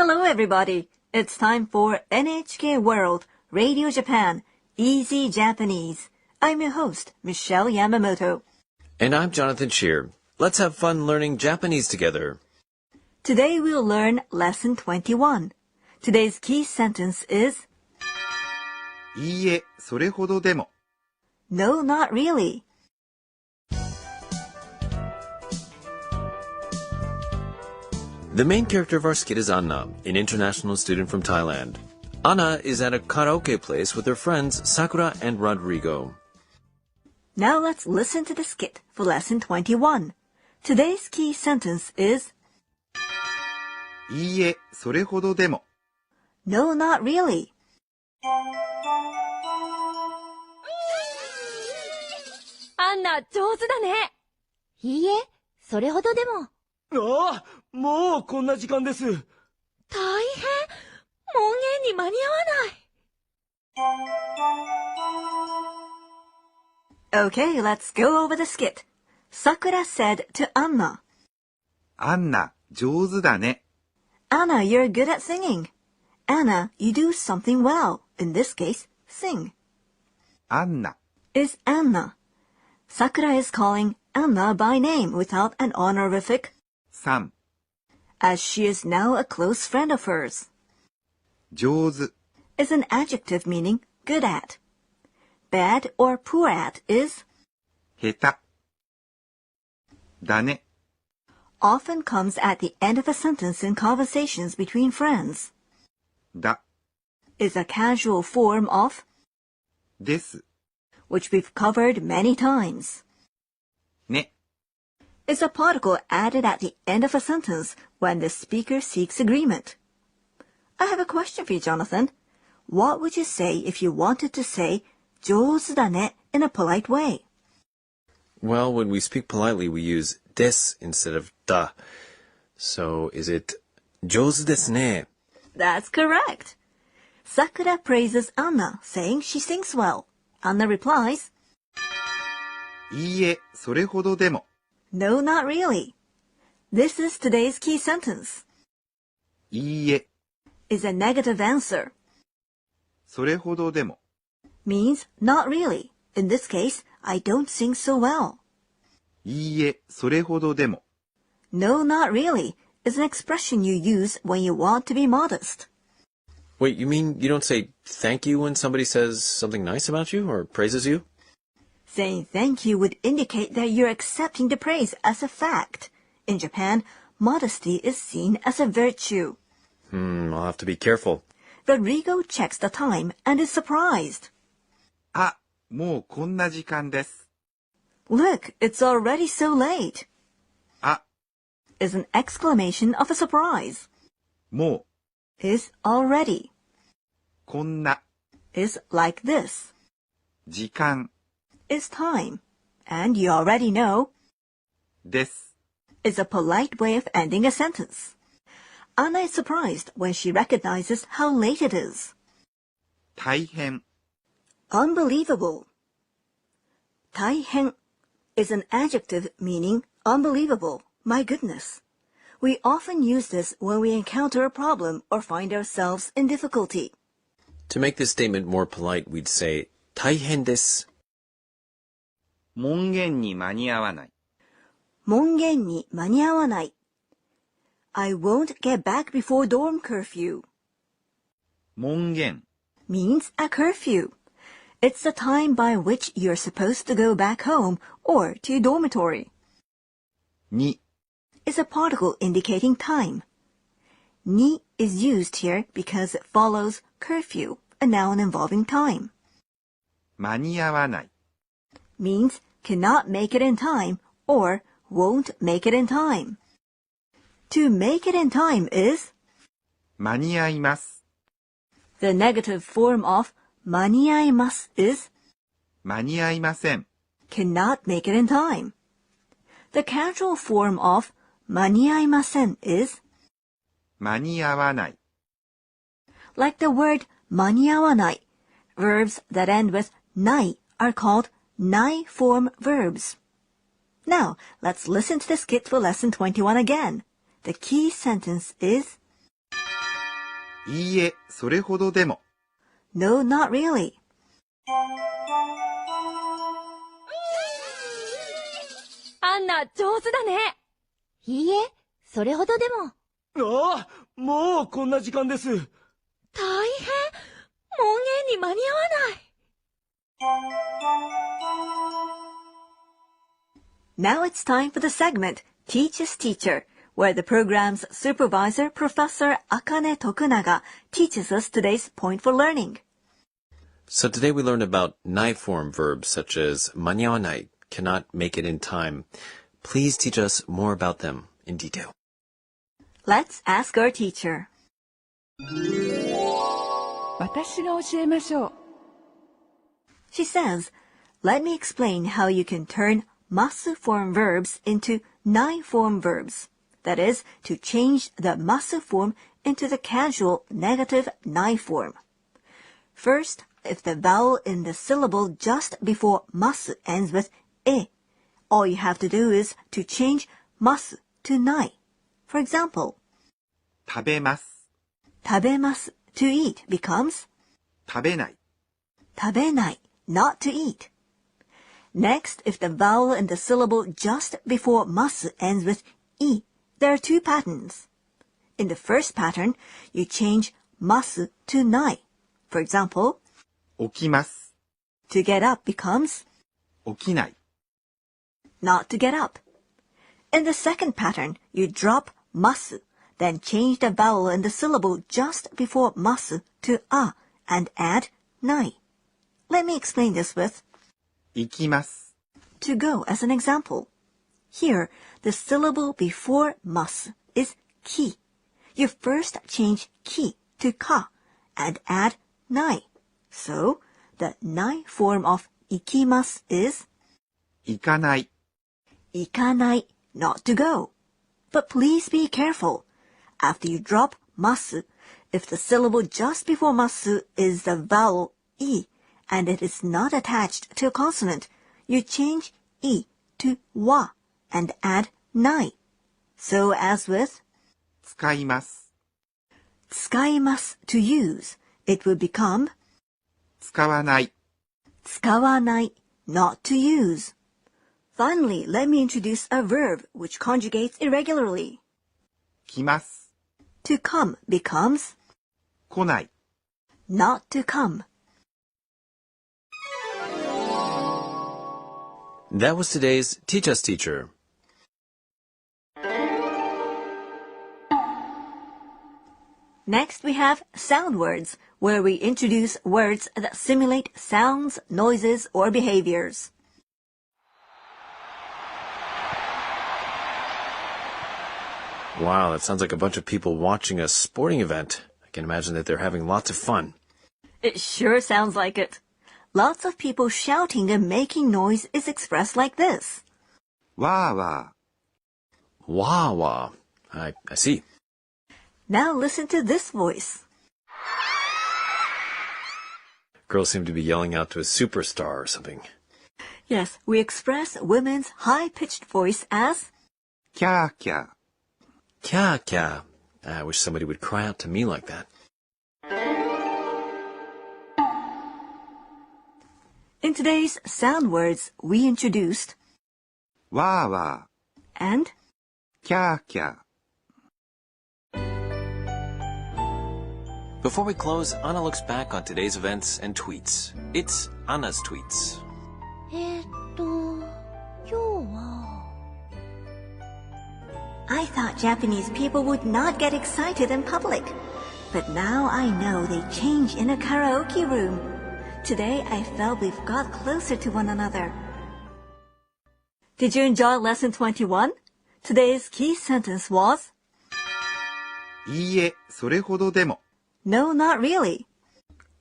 Hello everybody! It's time for NHK World Radio Japan Easy Japanese. I'm your host, Michelle Yamamoto. And I'm Jonathan Shear. Let's have fun learning Japanese together. Today we'll learn Lesson 21. Today's key sentence is いいえ、それほどでも。 No, not really. The main character of our skit is Anna, an international student from Thailand. Anna is at a karaoke place with her friends Sakura and Rodrigo. Now let's listen to the skit for Lesson 21. Today's key sentence is いいえ、それほどでも。 No, not really. Anna, 上手だね。いいえ、それほどでも。ああ、もうこんな時間です。大変。門限に間に合わない。 Okay, let's go over the skit. Sakura said to Anna, アンナ、上手だね。 Anna, you're good at singing. Anna, you do something well. In this case, sing. アンナ、 Is Anna. Sakura is calling Anna by name without an honorific, さん、 as she is now a close friend of hers. 上手、 Is an adjective meaning good at. Bad or poor at is 下手。だね、 often comes at the end of a sentence in conversations between friends. だ、 Is a casual form of, です、 which we've covered many times. ね。 Is a particle added at the end of a sentence when the speaker seeks agreement. I have a question for you, Jonathan. What would you say if you wanted to say 上手だね in a polite way? Well, when we speak politely, we use des instead of da. So is it 上手ですね? That's correct. Sakura praises Anna, saying she sings well. Anna replies, いいえ、それほどでも。 No, not really. This is today's key sentence. いいえ、 Is a negative answer. それほどでも。 Means not really. In this case, I don't sing so well. いいえ、それほどでも。 No, not really is an expression you use when you want to be modest. Wait, you mean you don't say thank you when somebody says something nice about you or praises you? Saying thank you would indicate that you're accepting the praise as a fact. In Japan, modesty is seen as a virtue. I'll have to be careful. Rodrigo checks the time and is surprised. あ、もうこんな時間です。 Look, it's already so late. あ、 Is an exclamation of a surprise. も Is already. う、こんな、 Is like this. 時間、 Is time. And you already know, です。 is a polite way of ending a sentence. Anna is surprised when she recognizes how late it is. 大変、 Unbelievable. 大変 is an adjective meaning unbelievable, my goodness. We often use this when we encounter a problem or find ourselves in difficulty. To make this statement more polite, we'd say 大変です. 門限に間に合わない。門限に間に合わない. I won't get back before dorm curfew. 門限、 Means a curfew. It's the time by which you're supposed to go back home or to your dormitory. に、 Is a particle indicating time. Ni is used here because it follows curfew, a noun involving time. 間に合わない。 Means cannot make it in time or won't make it in time. To make it in time is 間に合います。 the negative form of 間に合います is 間に合いません。 cannot make it in time. The casual form of 間に合いません is 間に合わない。 like the word 間に合わない. Verbs that end with ない are called ない form verbs. Now, let's listen to the skit for lesson 21 again. The key sentence is いいえ、それほどでも。No, not really. アンナ、上手だね。いいえ、それほどでも。ああ、もうこんな時間です。大変。門限に間に合わない。Now it's time for the segment Teacher's Teacher, where the program's supervisor, Professor Akane Tokunaga, teaches us today's point for learning. So today we learned about nai form verbs such as 間に合わない, cannot make it in time. Please teach us more about them in detail. Let's ask our teacher. 私が教えましょう。 She says, let me explain how you can turn masu form verbs into nai form verbs. That is, to change the masu form into the casual negative nai form. First, if the vowel in the syllable just before masu ends with e, all you have to do is to change masu to nai. For example, 食べます。食べます to eat becomes 食べない。食べない not to eat. Next, if the vowel in the syllable just before masu ends with i, there are two patterns. In the first pattern, you change masu to nai. For example, 起きます。 to get up becomes 起きない。 not to get up. In the second pattern, you drop masu, then change the vowel in the syllable just before masu to a and add nai. Let me explain this with 行きます。 to go as an example. Here, the syllable before masu is ki. You first change ki to ka and add nai. So, the nai form of ikimasu is 行かない。 ikanai, not to go. But please be careful. After you drop masu, if the syllable just before masu is the vowel i, and it is not attached to a consonant, you change i to wa and add nai. So as with 使います。 tsukaimasu to use, it would become 使わない。 tsukawanai, not to use. Finally, let me introduce a verb which conjugates irregularly. 来ます。 To come becomes 来ない。 not to come. That was today's Teach Us Teacher. Next, we have sound words, where we introduce words that simulate sounds, noises, or behaviors. Wow, that sounds like a bunch of people watching a sporting event. I can imagine that they're having lots of fun. It sure sounds like it. Lots of people shouting and making noise is expressed like this. わーわ Wah wah. I see. Now listen to this voice. Girls seem to be yelling out to a superstar or something. Yes, we express women's high-pitched voice as ー。キャーキャー。 Kya kya. I wish somebody would cry out to me like that. In today's sound words, we introduced わーわ and ー。キャーキャー。 Before we close, Anna looks back on today's events and tweets. It's Anna's tweets. 今日は。 I thought Japanese people would not get excited in public. But now I know they change in a karaoke room. Today I felt we've got closer to one another. Did you enjoy lesson 21? Today's key sentence was いいえ、それほどでも。 No, not really.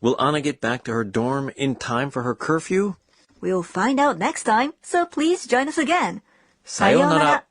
Will Anna get back to her dorm in time for her curfew? We'll find out next time, so please join us again. さようなら。